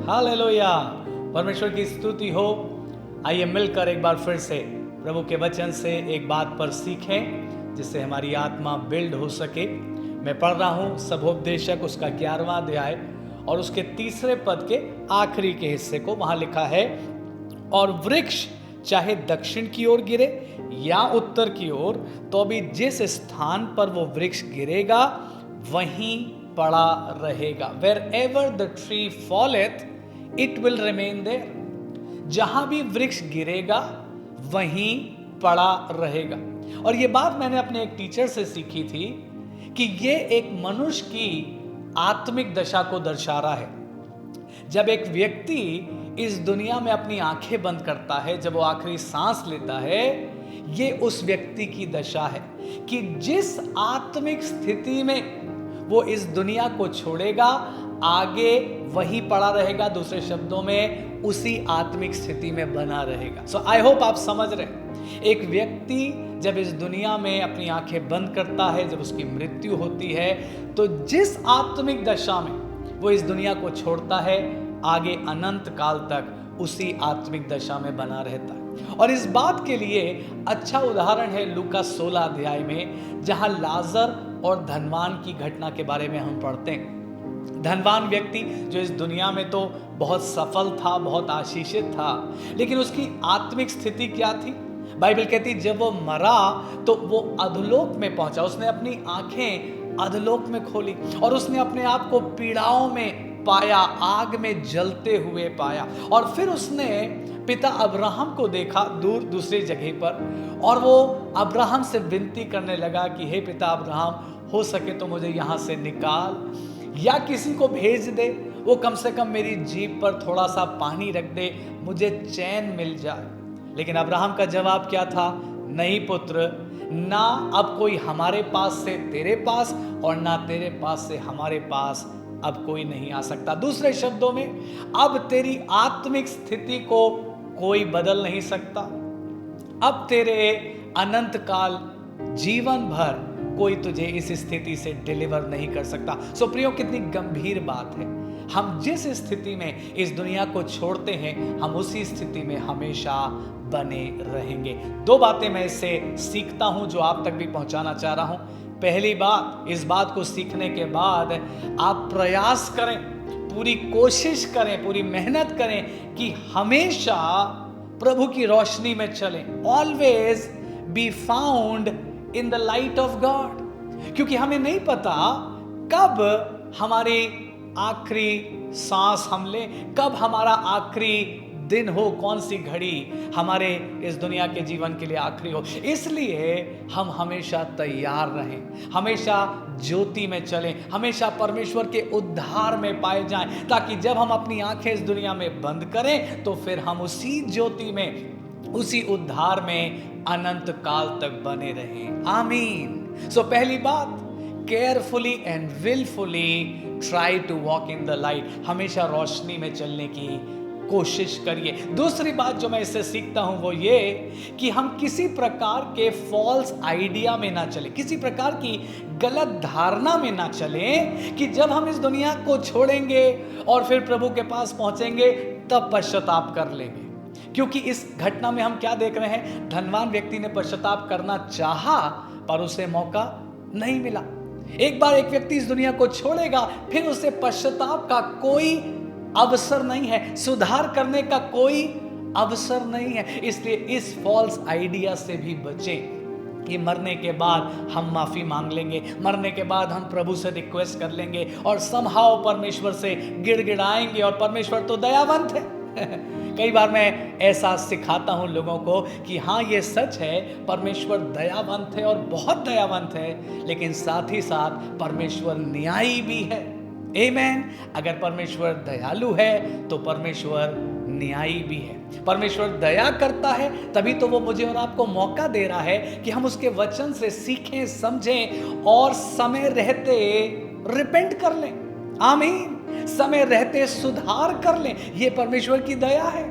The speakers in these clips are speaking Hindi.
हालेलुया, परमेश्वर की स्तुति हो। आइए मिलकर एक बार फिर से प्रभु के वचन से एक बात पर सीखें जिससे हमारी आत्मा बिल्ड हो सके। मैं पढ़ रहा हूँ सबोपदेशक उसका 11वां अध्याय और उसके 3 पद के आखिरी के हिस्से को। वहां लिखा है, और वृक्ष चाहे दक्षिण की ओर गिरे या उत्तर की ओर, तो भी जिस स्थान पर वो वृक्ष गिरेगा वहीं पड़ा रहेगा। Wherever the tree falleth, it will remain there. जहां भी वृक्ष गिरेगा वहीं पड़ा रहेगा। और ये बात मैंने अपने एक टीचर से सीखी थी कि ये एक मनुष्य की आत्मिक दशा को दर्शा रहा है। जब एक व्यक्ति इस दुनिया में अपनी आंखें बंद करता है, जब वो आखिरी सांस लेता है, ये उस व्यक्ति की दशा है कि जिस आत्मिक स्थिति में वो इस दुनिया को छोड़ेगा आगे वही पड़ा रहेगा। दूसरे शब्दों में उसी आत्मिक स्थिति में बना रहेगा। सो आई होप आप समझ रहे हैं। एक व्यक्ति जब इस दुनिया में अपनी आंखें बंद करता है, जब उसकी मृत्यु होती है, तो जिस आत्मिक दशा में वो इस दुनिया को छोड़ता है आगे अनंत काल तक उसी आत्मिक दशा में बना रहता है। और इस बात के लिए अच्छा उदाहरण है लूका 16 अध्याय में, जहां लाजर और धनवान की घटना के बारे में हम पढ़ते हैं। धनवान व्यक्ति जो इस दुनिया में तो बहुत सफल था, बहुत आशीषित था, लेकिन उसकी आत्मिक स्थिति क्या थी? बाइबल कहती जब वो मरा तो वो अधोलोक में पहुंचा। उसने अपनी आंखें अधोलोक में खोली और उसने अपने आप को पीड़ाओं में पाया, आग में जलते हुए पाया। और फिर उसने पिता अब्राहम को देखा दूर दूसरी जगह पर, और वो अब्राहम से विनती करने लगा कि हे पिता अब्राहम, हो सके तो मुझे यहाँ से निकाल या किसी को भेज दे, वो कम से कम मेरी जीभ पर थोड़ा सा पानी रख दे, मुझे चैन मिल जाए। लेकिन अब्राहम का जवाब क्या था? नहीं पुत्र, ना अब कोई हमारे पास से तेरे पास और ना तेरे पास से हमारे पास अब कोई नहीं आ सकता। दूसरे शब्दों में, अब तेरी आत्मिक स्थिति को कोई बदल नहीं सकता। अब तेरे अनंत काल जीवन भर कोई तुझे इस स्थिति से डिलीवर नहीं कर सकता। सो प्रियो, कितनी गंभीर बात है। हम जिस स्थिति में इस दुनिया को छोड़ते हैं, हम उसी स्थिति में हमेशा बने रहेंगे। 2 बातें मैं इससे सीखता हूं जो आप तक भी पहुंचाना चाह रहा हूं। पहली बात, इस बात को सीखने के बाद आप प्रयास करें, पूरी कोशिश करें, पूरी मेहनत करें कि हमेशा प्रभु की रोशनी में चलें। Always be found in the light of God. क्योंकि हमें नहीं पता कब हमारी आखिरी सांस हम लें, कब हमारा आखिरी दिन हो, कौन सी घड़ी हमारे इस दुनिया के जीवन के लिए आखिरी हो। इसलिए हम हमेशा तैयार रहें, हमेशा ज्योति में चलें, हमेशा परमेश्वर के उद्धार में पाए जाएं, ताकि जब हम अपनी आंखें इस दुनिया में बंद करें तो फिर हम उसी ज्योति में, उसी उद्धार में अनंत काल तक बने रहें। आमीन। सो पहली बात, carefully and wilfully try to walk in the light. हमेशा रोशनी में चलने की कोशिश करिए। दूसरी बात जो मैं इससे सीखता हूं वो ये कि हम किसी प्रकार के फॉल्स आइडिया में ना चलें, किसी प्रकार की गलत धारणा में ना चलें कि जब हम इस दुनिया को छोड़ेंगे और फिर प्रभु के पास पहुंचेंगे तब पश्चाताप कर लेंगे। क्योंकि इस घटना में हम क्या देख रहे हैं? धनवान व्यक्ति ने पश्चाताप करना चाहा पर उसे मौका नहीं मिला। एक बार एक व्यक्ति इस दुनिया को छोड़ेगा, फिर उसे पश्चाताप का कोई अवसर नहीं है, सुधार करने का कोई अवसर नहीं है। इसलिए इस फॉल्स आइडिया से भी बचें कि मरने के बाद हम माफी मांग लेंगे, मरने के बाद हम प्रभु से रिक्वेस्ट कर लेंगे और समहाउ परमेश्वर से गिड़गिड़ाएंगे, और परमेश्वर तो दयावंत है। कई बार मैं ऐसा सिखाता हूं लोगों को कि हाँ, ये सच है, परमेश्वर दयावंत है और बहुत दयावंत है, लेकिन साथ ही साथ परमेश्वर न्यायी भी है। आमीन। अगर परमेश्वर दयालु है तो परमेश्वर न्यायी भी है। परमेश्वर दया करता है, तभी तो वो मुझे और आपको मौका दे रहा है कि हम उसके वचन से सीखें, समझें और समय रहते रिपेंट कर लें। आमीन। समय रहते सुधार कर लें। ये परमेश्वर की दया है।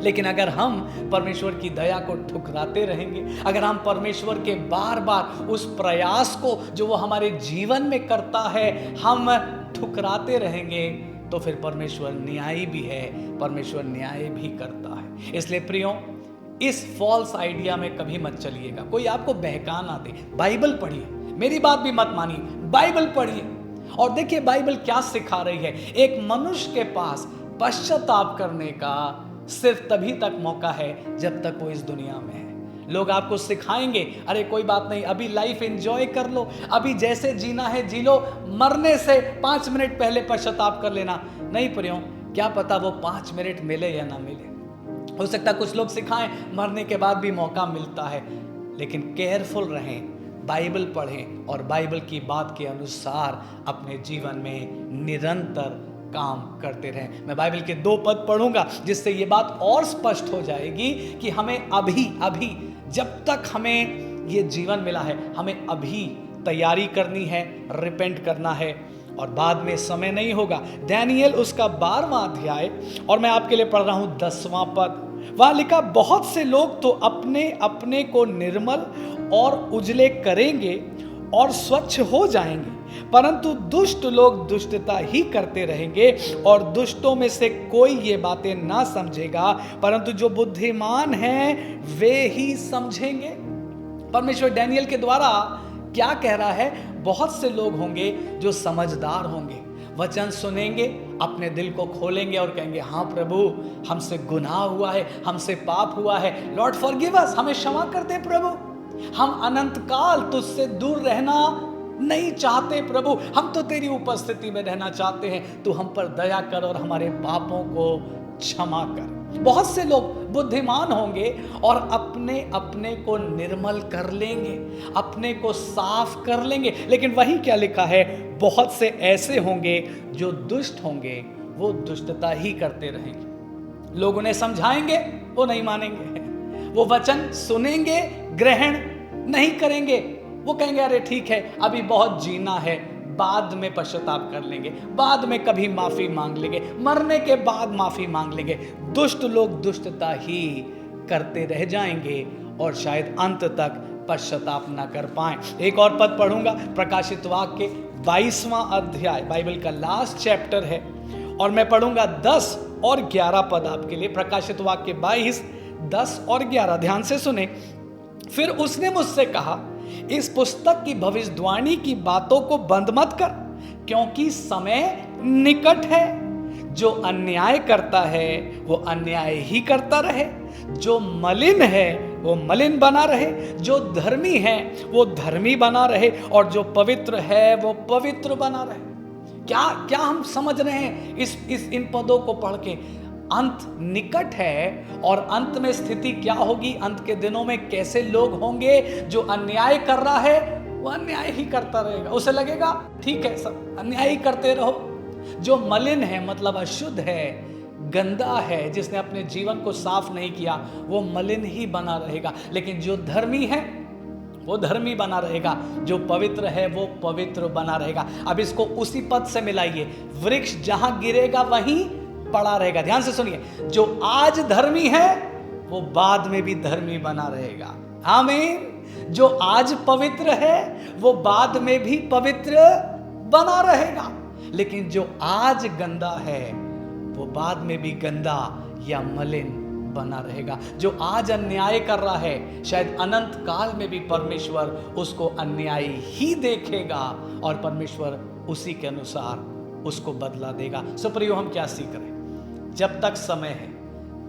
लेकिन अगर हम परमेश्वर की दया को ठुकराते रहेंगे, अगर हम परमेश्वर के बार बार उस प्रयास को जो वो हमारे जीवन में करता है हम ठुकराते रहेंगे, तो फिर परमेश्वर न्यायी भी है, परमेश्वर न्याय भी करता है। इसलिए प्रियो, इस फॉल्स आइडिया में कभी मत चलिएगा। कोई आपको बहका ना दे। बाइबल पढ़िए, मेरी बात भी मत मानिए, बाइबल पढ़िए और देखिए बाइबल क्या सिखा रही है। एक मनुष्य के पास पश्चाताप करने का सिर्फ तभी तक मौका है जब तक वो इस दुनिया में है। लोग आपको सिखाएंगे, अरे कोई बात नहीं, अभी लाइफ एंजॉय कर लो, अभी जैसे जीना है जी लो, मरने से 5 मिनट पहले पश्चाताप कर लेना। नहीं प्रियो, क्या पता वो 5 मिनट मिले या ना मिले। हो सकता है कुछ लोग सिखाएं मरने के बाद भी मौका मिलता है, लेकिन केयरफुल रहें, बाइबल पढ़ें और बाइबल की बात के अनुसार अपने जीवन में निरंतर काम करते रहें। मैं बाइबल के 2 पद पढ़ूंगा जिससे ये बात और स्पष्ट हो जाएगी कि हमें अभी जब तक हमें ये जीवन मिला है, हमें अभी तैयारी करनी है, रिपेंट करना है और बाद में समय नहीं होगा। दानियेल उसका 12वां अध्याय और मैं आपके लिए पढ़ रहा हूं 10वां पद। वहां लिखा, बहुत से लोग तो अपने अपने को निर्मल और उजले करेंगे और स्वच्छ हो जाएंगे, परंतु दुष्ट लोग दुष्टता ही करते रहेंगे और दुष्टों में से कोई ये बातें ना समझेगा, परंतु जो बुद्धिमान हैं वे ही समझेंगे। परमेश्वर दानियेल के द्वारा क्या कह रहा है? बहुत से लोग होंगे जो समझदार होंगे, वचन सुनेंगे, अपने दिल को खोलेंगे और कहेंगे, हाँ प्रभु, हमसे गुनाह हुआ है, हमसे पाप हुआ है, लॉर्ड फॉरगिव अस, हमें क्षमा कर दे प्रभु, हम अनंत काल तुझसे दूर रहना नहीं चाहते प्रभु, हम तो तेरी उपस्थिति में रहना चाहते हैं, तू हम पर दया कर और हमारे पापों को क्षमा कर। बहुत से लोग बुद्धिमान होंगे और अपने अपने को निर्मल कर लेंगे, अपने को साफ कर लेंगे, लेकिन वहीं क्या लिखा है, बहुत से ऐसे होंगे जो दुष्ट होंगे, वो दुष्टता ही करते रहेंगे। लोग उन्हें समझाएंगे, वो नहीं मानेंगे, वो वचन सुनेंगे, ग्रहण नहीं करेंगे, वो कहेंगे अरे ठीक है, अभी बहुत जीना है, बाद में पश्चाताप कर लेंगे, बाद में कभी माफी मांग लेंगे, मरने के बाद माफी मांग लेंगे। दुष्ट लोग दुष्टता ही करते रह जाएंगे और शायद अंत तक पश्चाताप ना कर पाए। एक और पद पढ़ूंगा, प्रकाशित वाक्य 22वां अध्याय, बाइबल का लास्ट चैप्टर है और मैं पढ़ूंगा 10 और 11 पद आपके लिए। प्रकाशित वाक्य 22, 10 और 11, ध्यान से सुने। फिर उसने मुझसे कहा, इस पुस्तक की भविष्यवाणी की बातों को बंद मत कर, क्योंकि समय निकट है। जो अन्याय करता है वो अन्याय ही करता रहे, जो मलिन है वो मलिन बना रहे, जो धर्मी है वो धर्मी बना रहे और जो पवित्र है वो पवित्र बना रहे। क्या हम समझ रहे हैं इन पदों को पढ़ के? अंत निकट है और अंत में स्थिति क्या होगी? अंत के दिनों में कैसे लोग होंगे? जो अन्याय कर रहा है वो अन्याय ही करता रहेगा, उसे लगेगा ठीक है, सब अन्याय ही करते रहो। जो मलिन है मतलब अशुद्ध है, गंदा है, जिसने अपने जीवन को साफ नहीं किया, वो मलिन ही बना रहेगा। लेकिन जो धर्मी है वो धर्मी बना रहेगा, जो पवित्र है वो पवित्र बना रहेगा। अब इसको उसी पद से मिलाइए, वृक्ष जहां गिरेगा वहीं पड़ा रहेगा। ध्यान से सुनिए, जो आज धर्मी है वो बाद में भी धर्मी बना रहेगा। आमीन। जो आज पवित्र है वो बाद में भी पवित्र बना रहेगा, लेकिन जो आज गंदा है वो बाद में भी गंदा या मलिन बना रहेगा। जो आज अन्याय कर रहा है, शायद अनंत काल में भी परमेश्वर उसको अन्याय ही देखेगा और परमेश्वर उसी के अनुसार उसको बदला देगा। सो प्रियो, हम क्या सीख रहे हैं? जब तक समय है,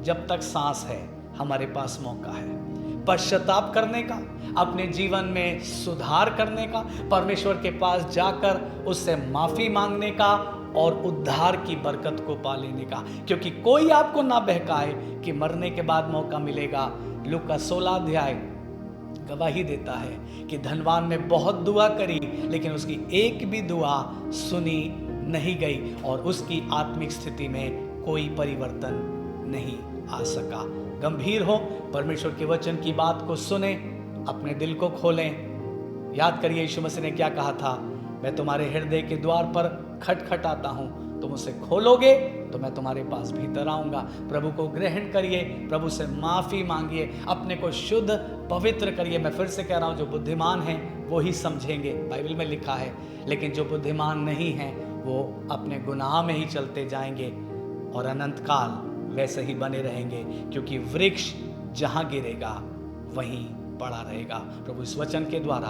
जब तक सांस है, हमारे पास मौका है पश्चाताप करने का, अपने जीवन में सुधार करने का, परमेश्वर के पास जाकर उससे माफी मांगने का और उद्धार की बरकत को पा लेने का। क्योंकि कोई आपको ना बहकाए कि मरने के बाद मौका मिलेगा। लूका 16 अध्याय गवाही देता है कि धनवान ने बहुत दुआ करी, लेकिन उसकी एक भी दुआ सुनी नहीं गई और उसकी आत्मिक स्थिति में कोई परिवर्तन नहीं आ सका। गंभीर हो, परमेश्वर के वचन की बात को सुने, अपने दिल को खोलें। याद करिए यीशु मसीह ने क्या कहा था, मैं तुम्हारे हृदय के द्वार पर खटखटाता हूं, तुम उसे खोलोगे तो मैं तुम्हारे पास भीतर आऊंगा। प्रभु को ग्रहण करिए, प्रभु से माफी मांगिए, अपने को शुद्ध पवित्र करिए। मैं फिर से कह रहा हूं, जो बुद्धिमान हैं वो ही समझेंगे, बाइबल में लिखा है, लेकिन जो बुद्धिमान नहीं हैं वो अपने गुनाह में ही चलते जाएंगे और अनंत काल वैसे ही बने रहेंगे, क्योंकि वृक्ष जहाँ गिरेगा वहीं पड़ा रहेगा। प्रभु इस वचन के द्वारा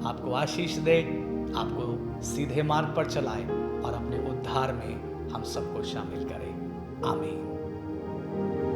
आपको आशीष दे, आपको सीधे मार्ग पर चलाए और अपने उद्धार में हम सबको शामिल करें। आमीन।